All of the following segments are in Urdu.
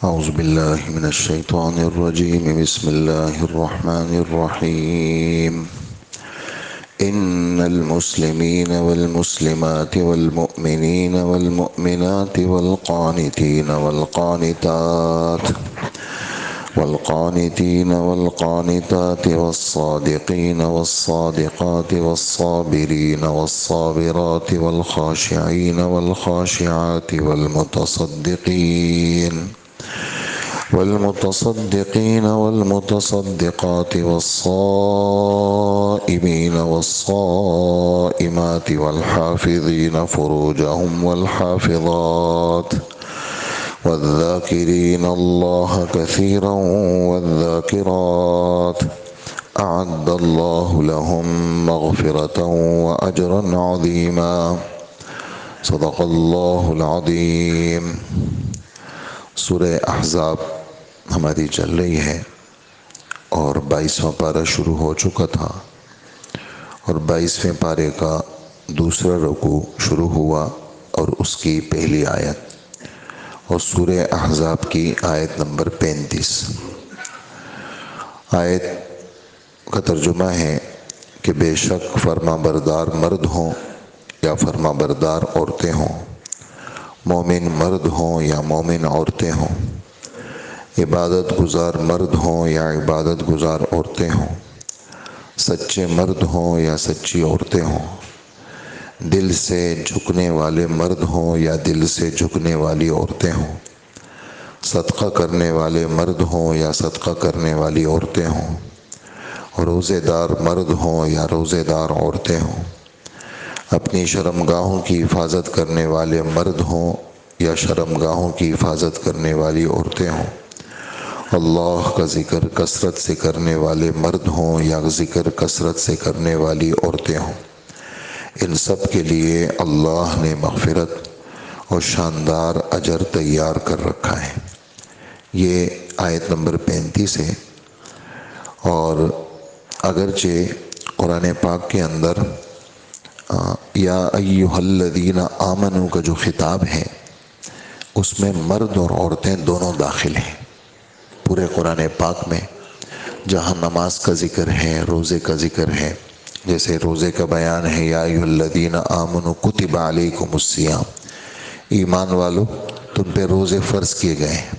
أعوذ بالله من الشيطان الرجيم بسم الله الرحمن الرحيم إن المسلمين والمسلمات والمؤمنين والمؤمنات والقانتين والقانتات والصادقين والصادقات والصابرين والصابرات والخاشعين والخاشعات والمتصدقين والمتصدقات والصائمين والصائمات والحافظين فروجهم والحافظات والذاكرين الله كثيرا والذاكرات أعد الله لهم مغفرة وأجرا عظيما صدق الله العظيم۔ سورہ احزاب ہماری چل رہی ہے اور 22واں پارہ شروع ہو چکا تھا اور 22ویں پارے کا دوسرا رکوع شروع ہوا اور اس کی پہلی آیت اور سورہ احزاب کی آیت نمبر 35۔ آیت کا ترجمہ ہے کہ بے شک فرما بردار مرد ہوں یا فرما بردار عورتیں ہوں، مومن مرد ہوں یا مومن عورتیں ہوں، عبادت گزار مرد ہوں یا عبادت گزار عورتیں ہوں، سچے مرد ہوں یا سچی عورتیں ہوں، دل سے جھکنے والے مرد ہوں یا دل سے جھکنے والی عورتیں ہوں، صدقہ کرنے والے مرد ہوں یا صدقہ کرنے والی عورتیں ہوں، روزے دار مرد ہوں یا روزے دار عورتیں ہوں، اپنی شرمگاہوں کی حفاظت کرنے والے مرد ہوں یا شرمگاہوں کی حفاظت کرنے والی عورتیں ہوں، اللہ کا ذکر کثرت سے کرنے والے مرد ہوں یا ذکر کثرت سے کرنے والی عورتیں ہوں، ان سب کے لیے اللہ نے مغفرت اور شاندار اجر تیار کر رکھا ہے۔ یہ آیت نمبر 35 ہے، اور اگرچہ قرآن پاک کے اندر یا ایہا الذین آمنوا کا جو خطاب ہے اس میں مرد اور عورتیں دونوں داخل ہیں۔ پورے قرآن پاک میں جہاں نماز کا ذکر ہے، روزے کا ذکر ہے، جیسے روزے کا بیان ہے یا ایہا الذین آمنوا کتب علیکم الصیام، ایمان والو تم پہ روزے فرض کیے گئے ہیں،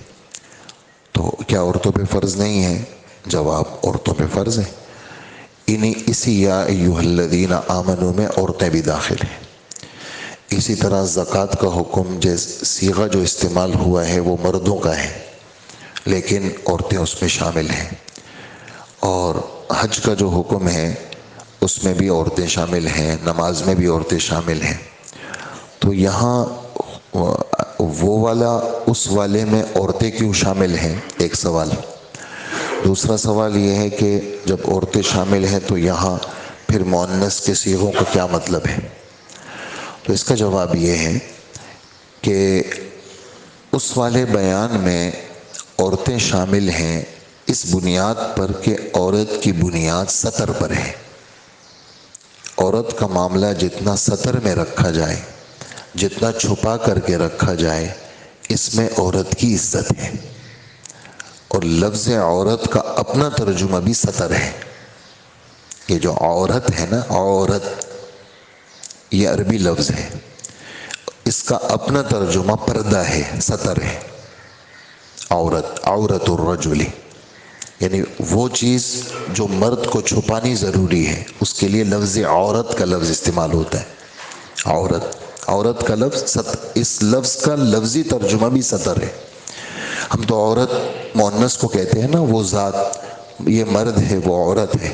تو کیا عورتوں پہ فرض نہیں ہے؟ جواب عورتوں پہ فرض ہے۔ اسی یا ایہا الذین آمنوا میں عورتیں بھی داخل ہیں۔ اسی طرح زکوٰۃ کا حکم صیغہ جو استعمال ہوا ہے وہ مردوں کا ہے لیکن عورتیں اس میں شامل ہیں، اور حج کا جو حکم ہے اس میں بھی عورتیں شامل ہیں، نماز میں بھی عورتیں شامل ہیں۔ تو یہاں وہ والا اس والے میں عورتیں کیوں شامل ہیں؟ ایک سوال۔ دوسرا سوال یہ ہے کہ جب عورتیں شامل ہیں تو یہاں پھر مؤنث کے صیغوں کا کیا مطلب ہے؟ تو اس کا جواب یہ ہے کہ اس والے بیان میں عورتیں شامل ہیں اس بنیاد پر کہ عورت کی بنیاد سطر پر ہے۔ عورت کا معاملہ جتنا سطر میں رکھا جائے، جتنا چھپا کر کے رکھا جائے، اس میں عورت کی عزت ہے، اور لفظ عورت کا اپنا ترجمہ بھی سطر ہے۔ یہ جو عورت ہے نا، عورت یہ عربی لفظ ہے، اس کا اپنا ترجمہ پردہ ہے، سطر ہے۔ عورت، عورت الرجل، یعنی وہ چیز جو مرد کو چھپانی ضروری ہے، اس کے لیے لفظ عورت کا لفظ استعمال ہوتا ہے۔ عورت، عورت کا لفظ اس لفظ کا لفظی ترجمہ بھی سطر ہے۔ ہم تو عورت مؤنث کو کہتے ہیں نا، وہ ذات، یہ مرد ہے، وہ عورت ہے،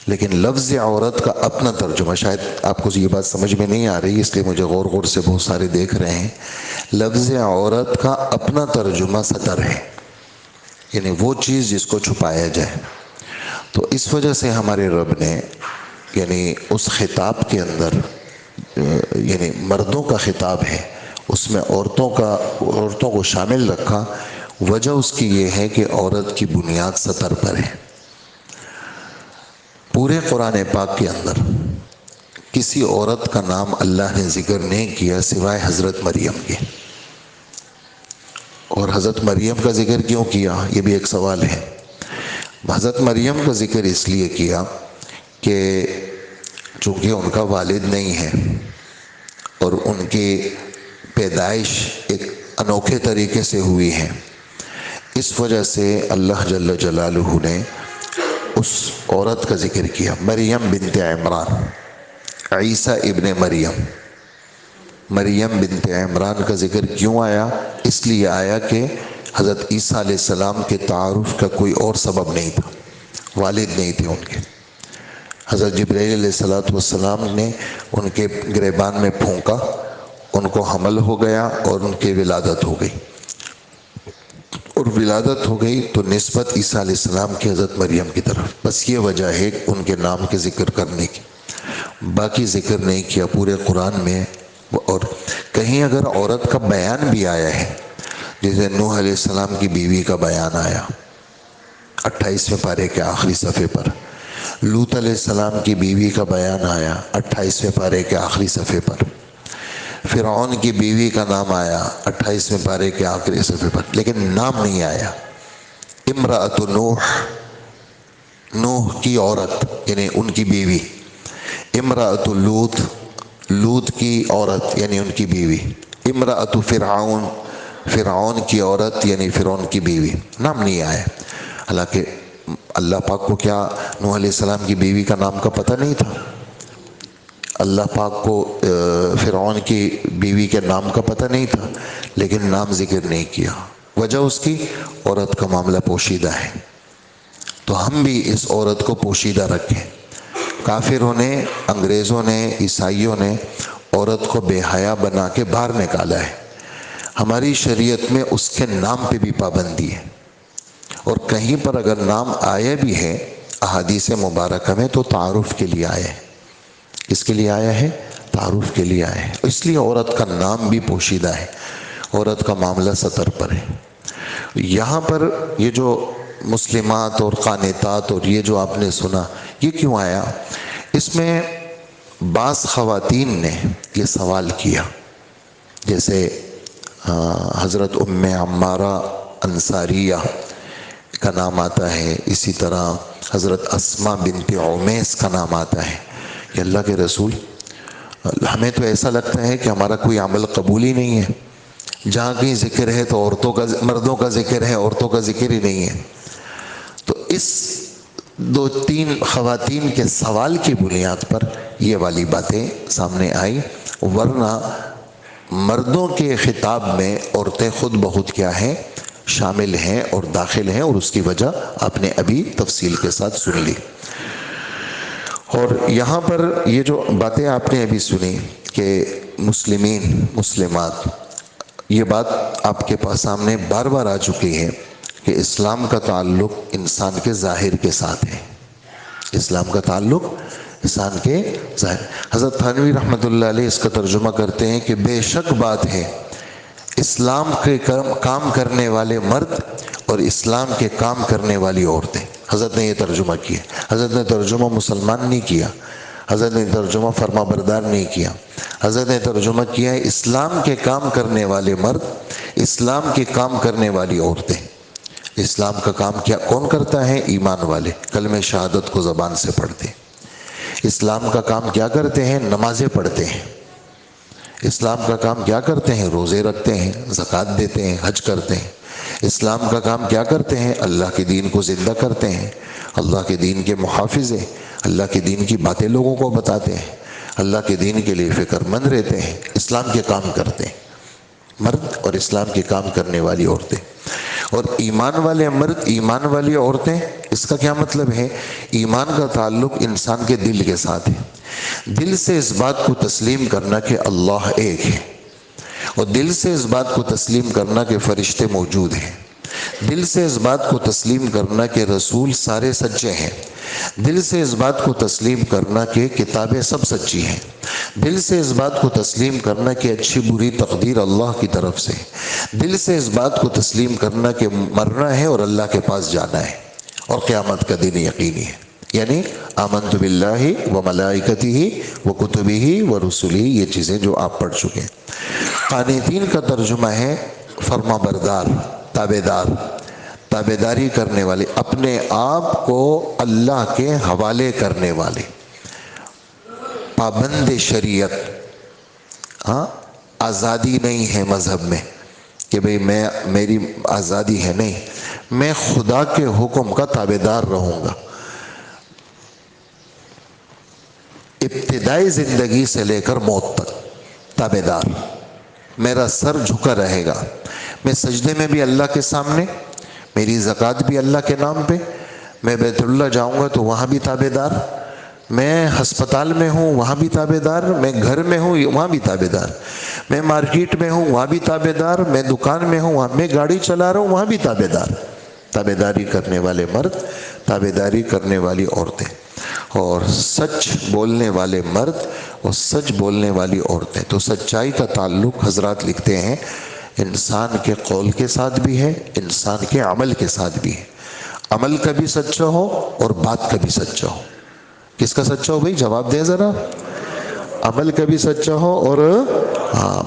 لیکن لفظ عورت کا اپنا ترجمہ، شاید آپ کو یہ بات سمجھ میں نہیں آ رہی اس لیے مجھے غور غور سے بہت سارے دیکھ رہے ہیں، لفظ عورت کا اپنا ترجمہ سطر ہے، یعنی وہ چیز جس کو چھپایا جائے۔ تو اس وجہ سے ہمارے رب نے یعنی اس خطاب کے اندر یعنی مردوں کا خطاب ہے، اس میں عورتوں کو شامل رکھا۔ وجہ اس کی یہ ہے کہ عورت کی بنیاد سطر پر ہے۔ پورے قرآن پاک کے اندر کسی عورت کا نام اللہ نے ذکر نہیں کیا سوائے حضرت مریم کے۔ اور حضرت مریم کا ذکر کیوں کیا، یہ بھی ایک سوال ہے۔ حضرت مریم کا ذکر اس لیے کیا کہ چونکہ ان کا والد نہیں ہے اور ان کی پیدائش ایک انوکھے طریقے سے ہوئی ہے، اس وجہ سے اللہ جل جلالہ نے اس عورت کا ذکر کیا، مریم بنت عمران، عیسیٰ ابن مریم۔ مریم بنت عمران کا ذکر کیوں آیا؟ اس لیے آیا کہ حضرت عیسیٰ علیہ السلام کے تعارف کا کوئی اور سبب نہیں تھا، والد نہیں تھے ان کے۔ حضرت جبرائیل علیہ السلام نے ان کے گریبان میں پھونکا، ان کو حمل ہو گیا اور ان کی ولادت ہو گئی، اور ولادت ہو گئی تو نسبت عیسیٰ علیہ السلام کی حضرت مریم کی طرف، بس یہ وجہ ہے ان کے نام کے ذکر کرنے کی، باقی ذکر نہیں کیا پورے قرآن میں۔ اور کہیں اگر عورت کا بیان بھی آیا ہے، جیسے نوح علیہ السلام کی بیوی کا بیان آیا 28ویں پارے کے آخری صفحے پر، لوط علیہ السلام کی بیوی کا بیان آیا 28ویں پارے کے آخری صفحے پر، فرعون کی بیوی کا نام آیا 28ویں پارے کے آخری صفحے پر، لیکن نام نہیں آیا۔ امرأۃ نوح، نوح کی عورت یعنی ان کی بیوی، امرأۃ لوط، لوط کی عورت یعنی ان کی بیوی، امرأۃ فرعون، فرعون کی عورت یعنی فرعون کی بیوی، نام نہیں آیا۔ حالانکہ اللہ پاک کو کیا نوح علیہ السلام کی بیوی کا نام کا پتہ نہیں تھا؟ اللہ پاک کو فرعون کی بیوی کے نام کا پتہ نہیں تھا، لیکن نام ذکر نہیں کیا، وجہ اس کی عورت کا معاملہ پوشیدہ ہے، تو ہم بھی اس عورت کو پوشیدہ رکھیں۔ کافروں نے، انگریزوں نے، عیسائیوں نے عورت کو بے حیا بنا کے باہر نکالا ہے، ہماری شریعت میں اس کے نام پہ بھی پابندی ہے، اور کہیں پر اگر نام آیا بھی ہے احادیث مبارکہ میں تو تعارف کے لیے آیا ہے۔ کس کے لیے آیا ہے؟ تعارف کے لیے آیا ہے، اس لیے عورت کا نام بھی پوشیدہ ہے، عورت کا معاملہ سطر پر ہے۔ یہاں پر یہ جو مسلمات اور قانتات اور یہ جو آپ نے سنا، یہ کیوں آیا؟ اس میں بعض خواتین نے یہ سوال کیا، جیسے حضرت ام عمارہ انصاریہ کا نام آتا ہے، اسی طرح حضرت اسماء بنت عمیس کا نام آتا ہے کہ اللہ کے رسول، ہمیں تو ایسا لگتا ہے کہ ہمارا کوئی عمل قبول ہی نہیں ہے، جہاں کہیں ذکر ہے تو عورتوں کا، مردوں کا ذکر ہے، عورتوں کا ذکر ہی نہیں ہے۔ تو اس 2-3 خواتین کے سوال کی بنیاد پر یہ والی باتیں سامنے آئی، ورنہ مردوں کے خطاب میں عورتیں خود بخود کیا ہیں، شامل ہیں اور داخل ہیں، اور اس کی وجہ آپ نے ابھی تفصیل کے ساتھ سن لی۔ اور یہاں پر یہ جو باتیں آپ نے ابھی سنی کہ مسلمین، مسلمات، یہ بات آپ کے پاس سامنے بار بار آ چکی ہے کہ اسلام کا تعلق انسان کے ظاہر کے ساتھ ہے، اسلام کا تعلق انسان کے ظاہر۔ حضرت تھانوی رحمۃ اللہ علیہ اس کا ترجمہ کرتے ہیں کہ بے شک بات ہے اسلام کے کام کرنے والے مرد اور اسلام کے کام کرنے والی عورتیں۔ حضرت نے یہ ترجمہ کیا، حضرت نے ترجمہ مسلمان نہیں کیا، حضرت نے ترجمہ فرما بردار نہیں کیا، حضرت نے ترجمہ کیا ہے اسلام کے کام کرنے والے مرد، اسلام کے کام کرنے والی عورتیں۔ اسلام کا کام کیا کون کرتا ہے؟ ایمان والے، کلمہ شہادت کو زبان سے پڑھتے ہیں۔ اسلام کا کام کیا کرتے ہیں؟ نمازیں پڑھتے ہیں۔ اسلام کا کام کیا کرتے ہیں؟ روزے رکھتے ہیں، زکوٰۃ دیتے ہیں، حج کرتے ہیں۔ اسلام کا کام کیا کرتے ہیں؟ اللہ کے دین کو زندہ کرتے ہیں، اللہ کے دین کے محافظ ہیں، اللہ کے دین کی باتیں لوگوں کو بتاتے ہیں، اللہ کے دین کے لیے فکر مند رہتے ہیں، اسلام کے کام کرتے ہیں مرد اور اسلام کے کام کرنے والی عورتیں۔ اور ایمان والے مرد، ایمان والی عورتیں، اس کا کیا مطلب ہے؟ ایمان کا تعلق انسان کے دل کے ساتھ ہے، دل سے اس بات کو تسلیم کرنا کہ اللہ ایک ہے، اور دل سے اس بات کو تسلیم کرنا کہ فرشتے موجود ہیں، دل سے اس بات کو تسلیم کرنا کہ رسول سارے سچے ہیں، دل سے اس بات کو تسلیم کرنا کہ کتابیں سب سچی ہیں، دل سے اس بات کو تسلیم کرنا کہ اچھی بری تقدیر اللہ کی طرف سے، دل سے اس بات کو تسلیم کرنا کہ مرنا ہے اور اللہ کے پاس جانا ہے، اور قیامت کا دن یقینی ہے۔ یعنی آمنت باللہ و ملائکتہ و کتبہ و رسلہ، یہ چیزیں جو آپ پڑھ چکے ہیں۔ قانتین کا ترجمہ ہے فرما بردار، تابعدار، تابعداری کرنے والے، اپنے آپ کو اللہ کے حوالے کرنے والے، پابند شریعت۔ ہاں، آزادی نہیں ہے مذہب میں کہ بھئی میری آزادی ہے، نہیں، میں خدا کے حکم کا تابعدار رہوں گا، ابتدائی زندگی سے لے کر موت تک تابعدار، میرا سر جھکا رہے گا، میں سجدے میں بھی اللہ کے سامنے، میری زکوٰۃ بھی اللہ کے نام پہ، میں بیت اللہ جاؤں گا تو وہاں بھی تابعدار، میں ہسپتال میں ہوں وہاں بھی تابعدار، میں گھر میں ہوں وہاں بھی تابعدار، میں مارکیٹ میں ہوں وہاں بھی تابعدار، میں دکان میں ہوں وہاں، میں گاڑی چلا رہا ہوں وہاں بھی تابعدار۔ تابعداری کرنے والے مرد، تابعداری کرنے والی عورتیں، اور سچ بولنے والے مرد اور سچ بولنے والی عورتیں۔ تو سچائی کا تعلق حضرات لکھتے ہیں انسان کے قول کے ساتھ بھی ہے، انسان کے عمل کے ساتھ بھی ہے، عمل کا بھی سچا ہو اور بات کا بھی سچا ہو۔ کس کا سچا ہو بھائی، جواب دیں ذرا۔ عمل کا بھی سچا ہو اور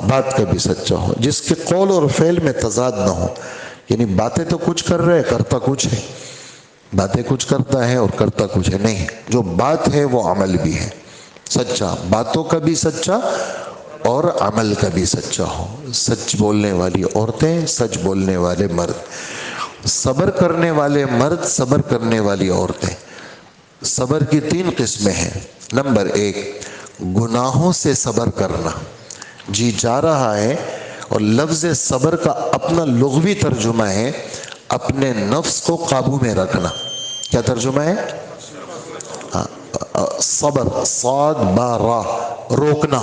بات کا بھی سچا ہو، جس کے قول اور فعل میں تضاد نہ ہو، یعنی باتیں تو کچھ کر رہے کرتا کچھ ہے، باتیں کچھ کرتا ہے اور کرتا کچھ ہے، نہیں، جو بات ہے وہ عمل بھی ہے سچا، باتوں کا بھی سچا اور عمل کا بھی سچا ہو۔ سچ بولنے والی عورتیں، سچ بولنے والے مرد، صبر کرنے والے مرد، صبر کرنے والی عورتیں۔ صبر کی 3 قسمیں ہیں۔ نمبر 1، گناہوں سے صبر کرنا، جی چاہ رہا ہے، اور لفظ صبر کا اپنا لغوی ترجمہ ہے اپنے نفس کو قابو میں رکھنا۔ کیا ترجمہ ہے؟ صبر، صاد با را، روکنا،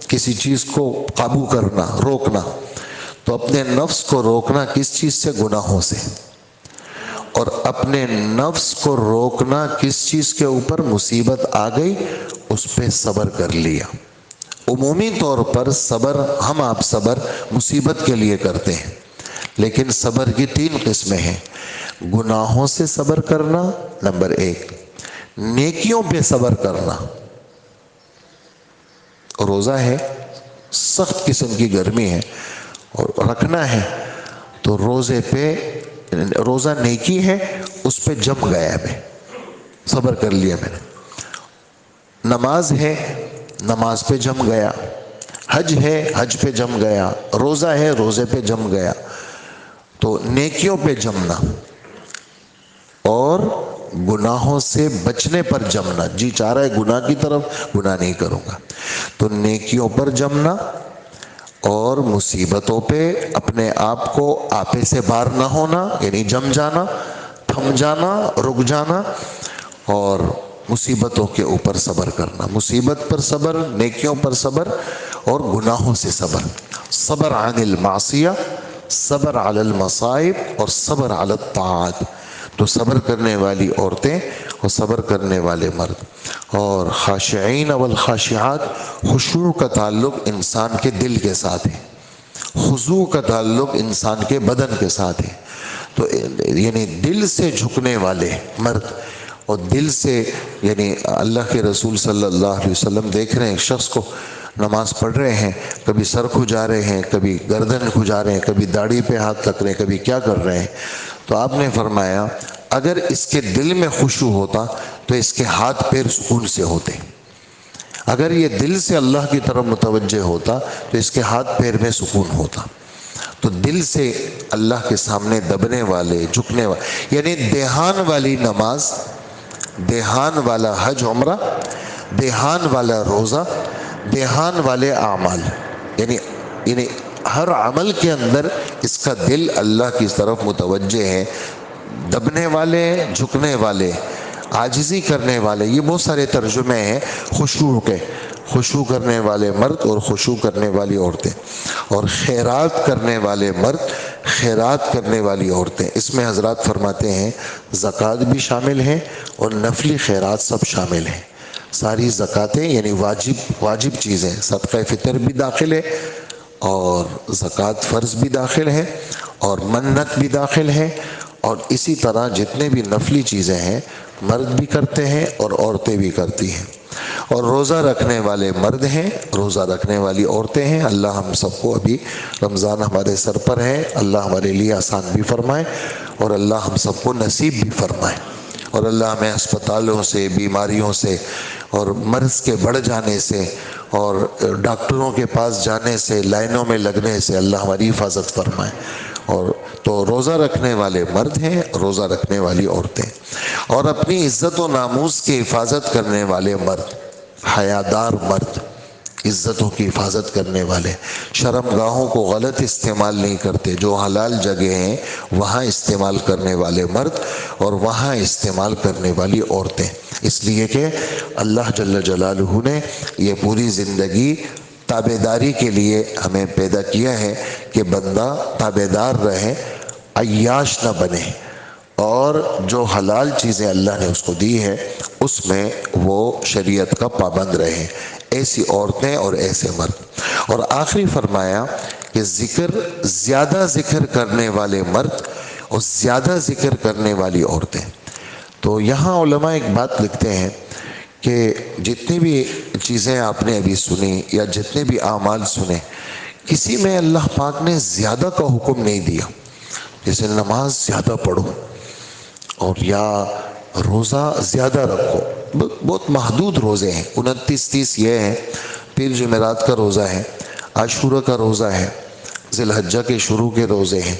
کسی چیز کو قابو کرنا، روکنا۔ تو اپنے نفس کو روکنا کس چیز سے؟ گناہوں سے۔ اور اپنے نفس کو روکنا کس چیز کے اوپر؟ مصیبت آ گئی اس پہ صبر کر لیا۔ عمومی طور پر صبر، ہم آپ صبر مصیبت کے لیے کرتے ہیں، لیکن صبر کی 3 قسمیں ہیں۔ گناہوں سے صبر کرنا نمبر 1، نیکیوں پہ صبر کرنا۔ روزہ ہے، سخت قسم کی گرمی ہے اور رکھنا ہے، تو روزے پہ، روزہ نیکی ہے اس پہ جم گیا، میں صبر کر لیا میں نے۔ نماز ہے، نماز پہ جم گیا، حج ہے، حج پہ جم گیا، روزہ ہے، روزے پہ جم گیا۔ تو نیکیوں پہ جمنا اور گناہوں سے بچنے پر جمنا، جی چاہ رہا ہے گناہ کی طرف، گناہ نہیں کروں گا، تو نیکیوں پر جمنا اور مصیبتوں پہ اپنے آپ کو آپے سے باہر نہ ہونا، یعنی جم جانا، تھم جانا، رک جانا، اور مصیبتوں کے اوپر صبر کرنا۔ مصیبت پر صبر، نیکیوں پر صبر اور گناہوں سے صبر۔ صبر عن المعصیہ، صبر علی المصائب اور صبر علی الطاعات۔ تو صبر کرنے والی عورتیں اور صبر کرنے والے مرد۔ اور خاشعین والخاشعات، خشوع کا تعلق انسان کے دل کے ساتھ ہے، خضوع کا تعلق انسان کے بدن کے ساتھ ہے۔ تو یعنی دل سے جھکنے والے مرد، اور دل سے، یعنی اللہ کے رسول صلی اللہ علیہ وسلم دیکھ رہے ہیں ایک شخص کو نماز پڑھ رہے ہیں، کبھی سر کھجا رہے ہیں، کبھی گردن کھجا رہے ہیں، کبھی داڑھی پہ ہاتھ رکھ رہے ہیں، کبھی کیا کر رہے ہیں، تو آپ نے فرمایا اگر اس کے دل میں خشوع ہوتا تو اس کے ہاتھ پیر سکون سے ہوتے، اگر یہ دل سے اللہ کی طرف متوجہ ہوتا تو اس کے ہاتھ پیر میں سکون ہوتا۔ تو دل سے اللہ کے سامنے دبنے والے، جھکنے والے، یعنی دیہان والی نماز، دیہان والا حج عمرہ، دیہان والا روزہ، دیہان والے اعمال، یعنی ہر عمل کے اندر اس کا دل اللہ کی طرف متوجہ ہے، دبنے والے، جھکنے والے، عاجزی کرنے والے۔ یہ بہت سارے ترجمے ہیں خشوع کے، خشوع کرنے والے مرد اور خشوع کرنے والی عورتیں، اور خیرات کرنے والے مرد، خیرات کرنے والی عورتیں۔ اس میں حضرات فرماتے ہیں زکوٰۃ بھی شامل ہیں اور نفلی خیرات سب شامل ہیں۔ ساری زکوٰتیں یعنی واجب چیزیں، صدقہ فطر بھی داخل ہے اور زکوٰۃ فرض بھی داخل ہے اور منت بھی داخل ہے، اور اسی طرح جتنے بھی نفلی چیزیں ہیں مرد بھی کرتے ہیں اور عورتیں بھی کرتی ہیں۔ اور روزہ رکھنے والے مرد ہیں، روزہ رکھنے والی عورتیں ہیں۔ اللہ ہم سب کو، ابھی رمضان ہمارے سر پر ہے، اللہ ہمارے لیے آسان بھی فرمائے اور اللہ ہم سب کو نصیب بھی فرمائے، اور اللہ ہمیں ہسپتالوں سے، بیماریوں سے اور مرض کے بڑھ جانے سے اور ڈاکٹروں کے پاس جانے سے، لائنوں میں لگنے سے اللہ ہماری حفاظت فرمائے۔ اور تو روزہ رکھنے والے مرد ہیں، روزہ رکھنے والی عورتیں، اور اپنی عزت و ناموس کی حفاظت کرنے والے مرد، حیادار مرد، عزتوں کی حفاظت کرنے والے، شرم گاہوں کو غلط استعمال نہیں کرتے، جو حلال جگہ ہیں وہاں استعمال کرنے والے مرد اور وہاں استعمال کرنے والی عورتیں، اس لیے کہ اللہ جل جلالہ نے یہ پوری زندگی تابعداری کے لیے ہمیں پیدا کیا ہے کہ بندہ تابعدار رہے، عیاش نہ بنے، اور جو حلال چیزیں اللہ نے اس کو دی ہے اس میں وہ شریعت کا پابند رہے، ایسی عورتیں اور ایسے مرد۔ اور آخری فرمایا کہ زیادہ ذکر کرنے والے مرد اور زیادہ ذکر کرنے والی عورتیں۔ تو یہاں علماء ایک بات لکھتے ہیں کہ جتنی بھی چیزیں آپ نے ابھی سنی یا جتنے بھی اعمال سنے، کسی میں اللہ پاک نے زیادہ کا حکم نہیں دیا، جیسے نماز زیادہ پڑھو اور یا روزہ زیادہ رکھو، بہت محدود روزے ہیں، 29-30 یہ ہیں، پیر جمعرات کا روزہ ہے، عاشورہ کا روزہ ہے، ذی الحجہ کے شروع کے روزے ہیں،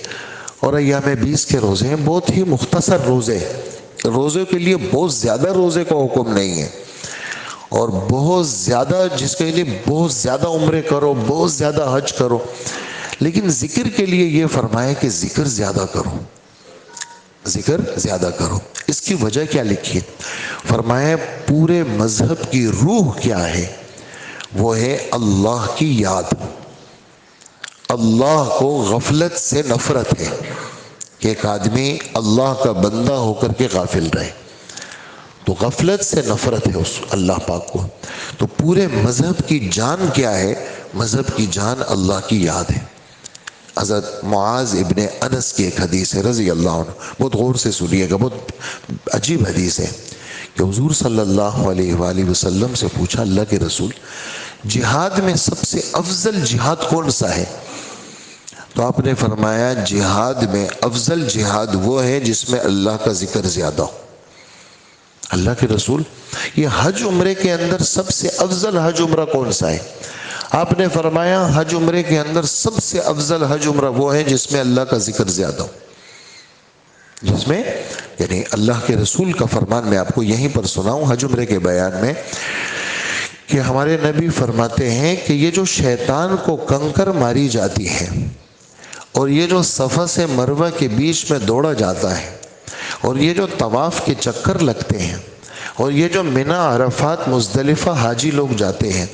اور ایام 20 کے روزے ہیں، بہت ہی مختصر روزے ہیں۔ روزے کے لیے بہت زیادہ روزے کا حکم نہیں ہے، اور بہت زیادہ جس کے لیے بہت زیادہ عمرے کرو، بہت زیادہ حج کرو، لیکن ذکر کے لیے یہ فرمایا کہ ذکر زیادہ کرو، ذکر زیادہ کرو۔ اس کی وجہ کیا لکھی؟ فرمایا پورے مذہب کی روح کیا ہے؟ وہ ہے اللہ کی یاد۔ اللہ کو غفلت سے نفرت ہے کہ ایک آدمی اللہ کا بندہ ہو کر کے غافل رہے، تو غفلت سے نفرت ہے اس اللہ پاک کو۔ تو پورے مذہب کی جان کیا ہے؟ مذہب کی جان اللہ کی یاد ہے۔ حضرت معاذ ابن انس کی ایک حدیث ہے رضی اللہ عنہ، بہت غور سے سنیے گا، بہت عجیب حدیث ہے کہ حضور صلی اللہ علیہ وآلہ وسلم سے پوچھا، اللہ کے رسول جہاد میں سب سے افضل جہاد کون سا ہے؟ تو آپ نے فرمایا جہاد میں افضل جہاد وہ ہے جس میں اللہ کا ذکر زیادہ ہو۔ اللہ کے رسول یہ حج عمرے کے اندر سب سے افضل حج عمرہ کون سا ہے؟ آپ نے فرمایا حج عمرے کے اندر سب سے افضل حج عمرہ وہ ہے جس میں اللہ کا ذکر زیادہ ہو، جس میں یعنی اللہ کے رسول کا فرمان میں آپ کو یہیں پر سناؤں حج عمرے کے بیان میں کہ ہمارے نبی فرماتے ہیں کہ یہ جو شیطان کو کنکر ماری جاتی ہے اور یہ جو صفا سے مروہ کے بیچ میں دوڑا جاتا ہے اور یہ جو طواف کے چکر لگتے ہیں اور یہ جو منی، عرفات، مزدلفہ حاجی لوگ جاتے ہیں،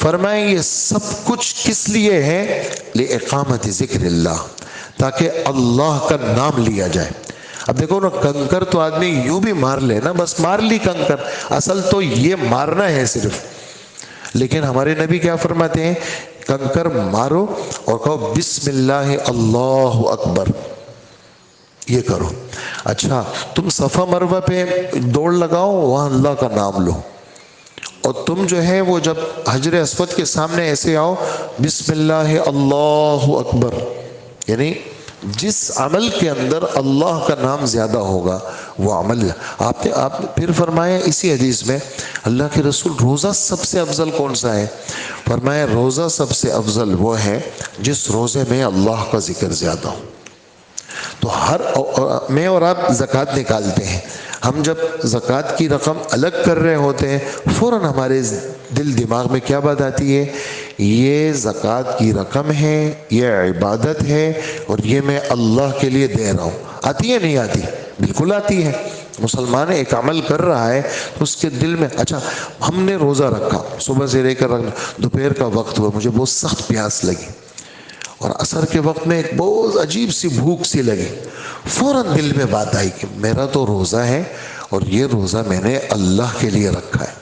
فرمائیں یہ سب کچھ کس لیے ہے؟ لِإِقَامَةِ ذِكْرِ اللَّهِ، تاکہ اللہ کا نام لیا جائے۔ اب دیکھو نا، کنکر تو آدمی یوں بھی مار لے نا، بس مار لی کنکر، اصل تو یہ مارنا ہے صرف، لیکن ہمارے نبی کیا فرماتے ہیں؟ کنکر مارو اور کہو بسم اللہ اللہ اکبر، یہ کرو۔ اچھا تم صفا مروہ پہ دوڑ لگاؤ، وہاں اللہ کا نام لو، اور تم جو ہے وہ جب حجر اسود کے سامنے ایسے آؤ، بسم اللہ اللہ اکبر، یعنی جس عمل کے اندر اللہ کا نام زیادہ ہوگا وہ عمل۔ آپ پھر فرمایا اسی حدیث میں، اللہ کے رسول روزہ سب سے افضل کون سا ہے؟ فرمایا روزہ سب سے افضل وہ ہے جس روزے میں اللہ کا ذکر زیادہ ہو۔ تو میں اور آپ زکوٰۃ نکالتے ہیں، ہم جب زکوٰۃ کی رقم الگ کر رہے ہوتے ہیں فوراً ہمارے دل دماغ میں کیا بات آتی ہے؟ یہ زکوٰۃ کی رقم ہے، یہ عبادت ہے، اور یہ میں اللہ کے لیے دے رہا ہوں۔ آتی ہے نہیں آتی؟ بالکل آتی ہے۔ مسلمان ایک عمل کر رہا ہے تو اس کے دل میں، اچھا ہم نے روزہ رکھا، صبح سے لے کر دوپہر کا وقت ہوا، مجھے بہت سخت پیاس لگی اور عصر کے وقت میں ایک بہت عجیب سی بھوک سی لگی، فوراً دل میں بات آئی کہ میرا تو روزہ ہے اور یہ روزہ میں نے اللہ کے لیے رکھا ہے،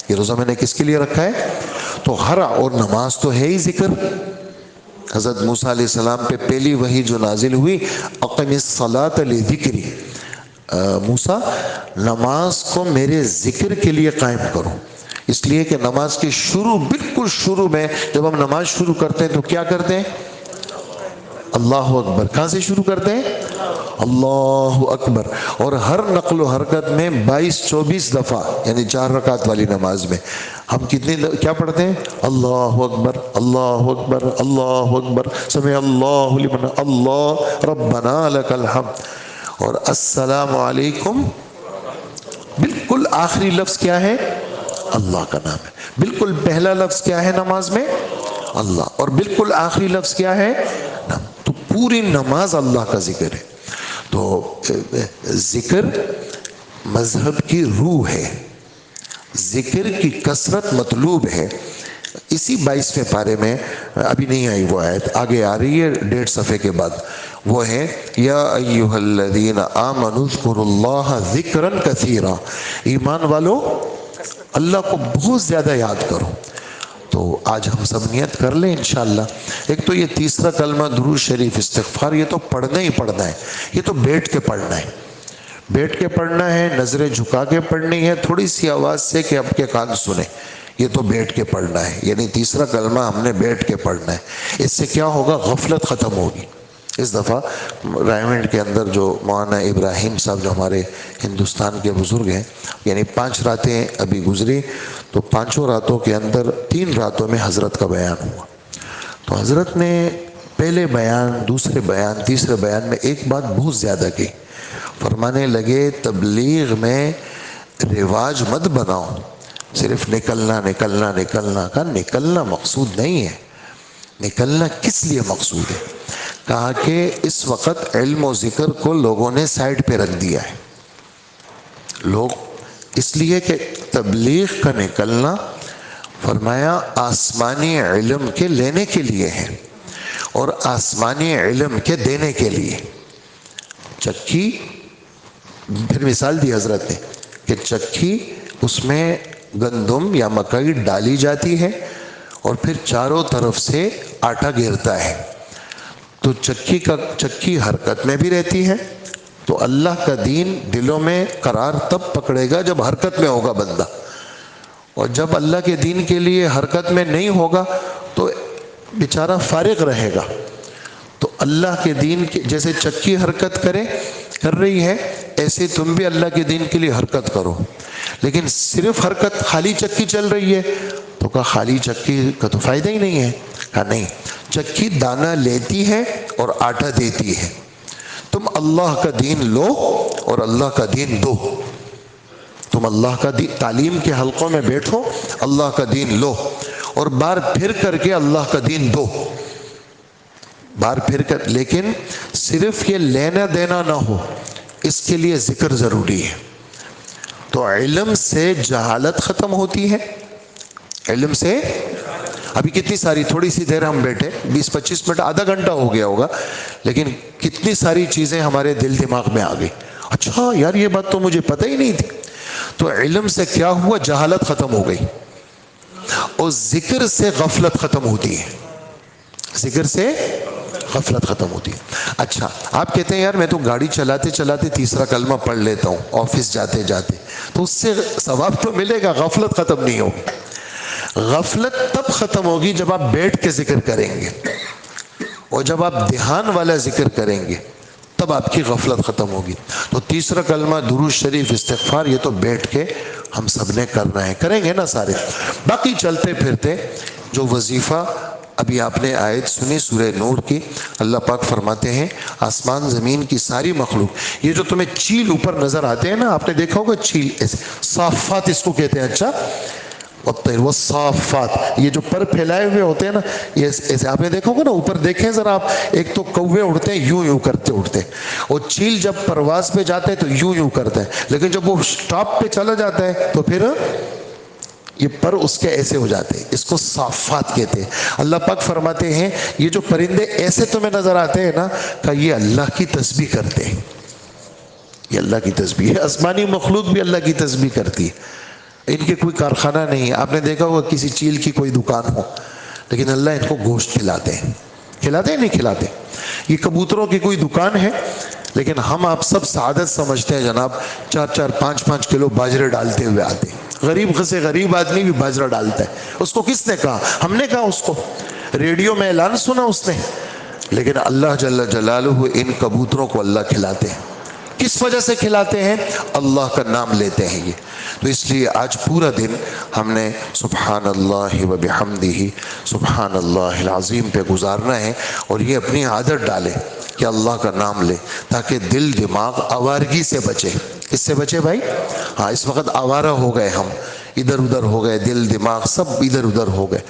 یہ روزہ میں نے کس کے لیے رکھا ہے؟ تو اور نماز تو ہے ہی ذکر۔ حضرت موسیٰ علیہ السلام پہ پہلی وحی جو نازل ہوئی، اقم الصلاۃ لذکری، موسیٰ نماز کو میرے ذکر کے لیے قائم کرو۔ اس لیے کہ نماز کے شروع، بالکل شروع میں جب ہم نماز شروع کرتے ہیں تو کیا کرتے ہیں؟ اللہ اکبر. کہاں سے شروع کرتے ہیں؟ اللہ اکبر. اور ہر نقل و حرکت میں 22-24 دفعہ، یعنی 4 رکعت والی نماز میں ہم کیا پڑھتے ہیں؟ اللہ اکبر، اللہ اکبر، اللہ اکبر، سمع اللہ لمن، اللہ ربنا لک الحمد، اور السلام علیکم. بالکل آخری لفظ کیا ہے؟ اللہ کا نام ہے. بالکل پہلا لفظ کیا ہے نماز میں؟ اللہ. اور بالکل آخری لفظ کیا ہے؟ نام. تو پوری نماز اللہ کا ذکر ہے. تو ذکر مذہب کی روح ہے، ذکر کی کثرت مطلوب ہے. اسی 22ویں پارے میں ابھی نہیں آئی وہ آیت، آگے آ رہی ہے 1.5 صفحے کے بعد. وہ ہے یا ایھا الذین آمنوا اذکروا اللہ ذکرا کثیرا. ایمان والو اللہ کو بہت زیادہ یاد کرو. تو آج ہم سب نیت کر لیں انشاءاللہ. ایک تو یہ تیسرا کلمہ درود شریف استغفار، یہ تو پڑھنا ہی پڑھنا ہے. یہ تو بیٹھ کے پڑھنا ہے، بیٹھ کے پڑھنا ہے، نظریں جھکا کے پڑھنی ہے، تھوڑی سی آواز سے کہ آپ کے کان سنیں. یہ تو بیٹھ کے پڑھنا ہے، یعنی تیسرا کلمہ ہم نے بیٹھ کے پڑھنا ہے. اس سے کیا ہوگا؟ غفلت ختم ہوگی. اس دفعہ رائمنڈ کے اندر جو مولانا ابراہیم صاحب جو ہمارے ہندوستان کے بزرگ ہیں، یعنی 5 راتیں ابھی گزری، تو 5 راتوں کے اندر 3 راتوں میں حضرت کا بیان ہوا. تو حضرت نے پہلے بیان، دوسرے بیان، تیسرے بیان میں ایک بات بہت زیادہ کی. فرمانے لگے تبلیغ میں رواج مت بناؤ، صرف نکلنا نکلنا نکلنا. کہا نکلنا مقصود نہیں ہے. نکلنا کس لیے مقصود ہے؟ کہا کہ اس وقت علم و ذکر کو لوگوں نے سائڈ پہ رکھ دیا ہے. لوگ اس لیے کہ تبلیغ کا نکلنا، فرمایا آسمانی علم کے لینے کے لیے ہے اور آسمانی علم کے دینے کے لیے. چکی، پھر مثال دی حضرت نے کہ چکی، اس میں گندم یا مکئی ڈالی جاتی ہے اور پھر چاروں طرف سے آٹا گرتا ہے. تو چکی حرکت میں بھی رہتی ہے. تو اللہ کا دین دلوں میں قرار تب پکڑے گا جب حرکت میں ہوگا بندہ، اور جب اللہ کے دین کے لیے حرکت میں نہیں ہوگا تو بیچارہ فارغ رہے گا. تو اللہ کے دین کے جیسے چکی حرکت کر رہی ہے، ایسے تم بھی اللہ کے دین کے لیے حرکت کرو. لیکن صرف حرکت، خالی چکی چل رہی ہے، تو کہا خالی چکی کا تو فائدہ ہی نہیں ہے. کہا نہیں، چکی دانہ لیتی ہے اور آٹا دیتی ہے. تم اللہ کا دین لو اور اللہ کا دین دو. تم اللہ کا دین، تعلیم کے حلقوں میں بیٹھو، اللہ کا دین لو اور بار پھر کر کے اللہ کا دین دو. بار پھر کر، لیکن صرف یہ لینا دینا نہ ہو، اس کے لیے ذکر ضروری ہے. تو علم سے جہالت ختم ہوتی ہے. علم سے ابھی کتنی ساری، تھوڑی سی دیر ہم بیٹھے، 20-25 منٹ، آدھا گھنٹہ ہو گیا ہوگا، لیکن کتنی ساری چیزیں ہمارے دل دماغ میں آ گئی. اچھا یار یہ بات تو مجھے پتہ ہی نہیں تھی. تو علم سے کیا ہوا؟ جہالت ختم ہو گئی. اور ذکر سے غفلت ختم ہوتی ہے. ذکر سے غفلت ختم ہوتی ہے. اچھا آپ کہتے ہیں یار میں تو گاڑی چلاتے چلاتے تیسرا کلمہ پڑھ لیتا ہوں، آفس جاتے جاتے، تو اس سے ثواب تو ملے گا، غفلت ختم نہیں ہوگی. غفلت تب ختم ہوگی جب آپ بیٹھ کے ذکر کریں گے، اور جب آپ دھیان والا ذکر کریں گے تب آپ کی غفلت ختم ہوگی. تو تیسرا کلمہ درود شریف استغفار، یہ تو بیٹھ کے ہم سب نے کرنا ہے، کریں گے نا سارے. باقی چلتے پھرتے جو وظیفہ ابھی آپ نے آیت سنی سورہ نور کی، اللہ پاک فرماتے ہیں آسمان زمین کی ساری مخلوق، یہ جو تمہیں چیل اوپر نظر آتے ہیں نا، آپ نے دیکھا ہوگا چیل، ایسے صافات اس کو کہتے ہیں. اچھا وہ صافات، یہ جو پر پھیلائے ہوئے ہوتے ہیں نا، یہ ایسے آپ نے دیکھا ہوگا نا، اوپر دیکھیں ذرا آپ، ایک تو کوے اڑتے ہیں یوں کرتے اڑتے، اور چیل جب پرواز پہ جاتے ہیں تو یوں کرتے ہیں، لیکن جب وہ سٹاپ پہ چلا جاتا ہے تو پھر یہ پر اس کے ایسے ہو جاتے ہیں. اس کو صافات کہتے ہیں. اللہ پاک فرماتے ہیں یہ جو پرندے ایسے تمہیں نظر آتے ہیں نا، کہ یہ اللہ کی تسبیح کرتے ہیں. یہ اللہ کی تسبیح ہے. آسمانی مخلوق بھی اللہ کی تسبیح کرتی ہے. ان کے کوئی کارخانہ نہیں. آپ نے دیکھا ہوگا کسی چیل کی کوئی دکان ہو، لیکن اللہ ان کو گوشت کھلاتے ہیں. کھلاتے ہیں نہیں کھلاتے؟ یہ کبوتروں کی کوئی دکان ہے، لیکن ہم آپ سب سعادت سمجھتے ہیں جناب، 4-4 5-5 کلو باجرے ڈالتے ہوئے آتے ہیں. غریب سے غریب آدمی بھی باجرہ ڈالتا ہے. اس کو کس نے کہا؟ ہم نے کہا اس کو. ریڈیو میں اعلان سنا اس نے. لیکن اللہ جل جلالہ ان کبوتروں کو اللہ کھلاتے ہیں. کس وجہ سے کھلاتے ہیں؟ اللہ کا نام لیتے ہیں یہ. تو اس لیے آج پورا دن ہم نے سبحان اللہ و بحمدہ سبحان اللہ العظیم پہ گزارنا ہے. اور یہ اپنی عادت ڈالے کہ اللہ کا نام لے، تاکہ دل دماغ آوارگی سے بچے. اس سے بچے بھائی. ہاں اس وقت آوارہ ہو گئے ہم، ادھر ادھر ہو گئے، دل دماغ سب ادھر ادھر ہو گئے.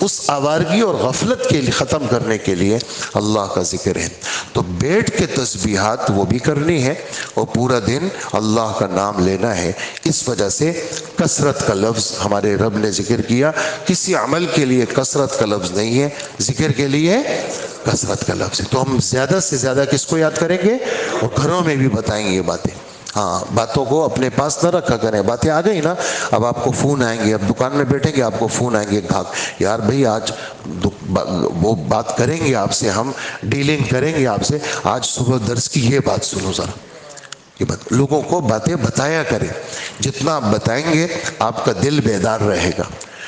اس آوارگی اور غفلت کے لیے ختم کرنے کے لیے اللہ کا ذکر ہے. تو بیٹھ کے تسبیحات وہ بھی کرنی ہے اور پورا دن اللہ کا نام لینا ہے. اس وجہ سے کثرت کا لفظ ہمارے رب نے ذکر کیا. کسی عمل کے لیے کثرت کا لفظ نہیں ہے، ذکر کے لیے کثرت کا لفظ ہے. تو ہم زیادہ سے زیادہ کس کو یاد کریں گے اور گھروں میں بھی بتائیں گے یہ باتیں. ہاں باتوں کو اپنے پاس نہ رکھا کریں. باتیں آ گئی نا، اب آپ کو فون آئیں گے، اب دکان میں بیٹھیں گے آپ کو فون آئیں گے گھاک یار بھائی آج وہ بات کریں گے آپ سے، ہم ڈیلنگ کریں گے آپ سے. آج صبح درس کی یہ بات سنو ذرا. یہ بات لوگوں کو باتیں بتایا کریں. جتنا آپ بتائیں گے آپ کا دل بیدار رہے گا،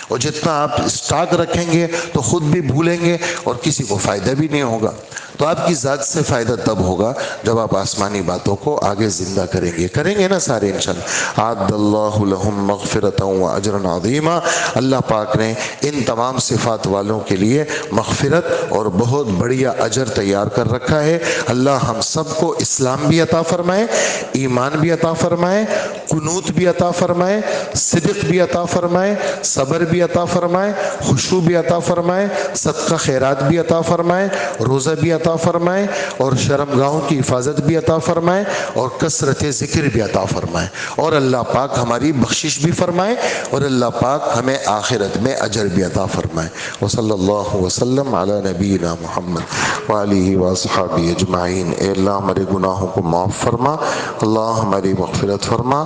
اور جتنا آپ اسٹاک رکھیں گے تو خود بھی بھولیں گے اور کسی کو فائدہ بھی نہیں ہوگا. تو آپ کی ذات سے فائدہ تب ہوگا جب آپ آسمانی باتوں کو آگے زندہ کریں گے نا سارے انشاءاللہ. عاد اللہ لہم مغفرتا و اجرا عظیما. اللہ پاک نے ان تمام صفات والوں کے لیے مغفرت اور بہت بڑھیا اجر تیار کر رکھا ہے. اللہ ہم سب کو اسلام بھی عطا فرمائے، ایمان بھی عطا فرمائے، قنوت بھی عطا فرمائے، صدق بھی عطا فرمائے، صبر بھی عطا فرمائے، خشوع بھی عطا فرمائے، صدقہ خیرات بھی عطا فرمائے، روزہ بھی عطا فرمائے، اور شرمگاہوں کی حفاظت بھی عطا فرمائے، اور کثرت ذکر بھی عطا فرمائے. اور اللہ پاک ہماری بخشش بھی فرمائے، اور اللہ پاک ہمیں آخرت میں اجر بھی عطا فرمائے. وصلی اللہ وسلم علی نبینا محمد وآلہ واصحابہ اجمعین. اے اللہ ہمارے گناہوں کو معاف فرما، اللہ ہماری مغفرت فرما.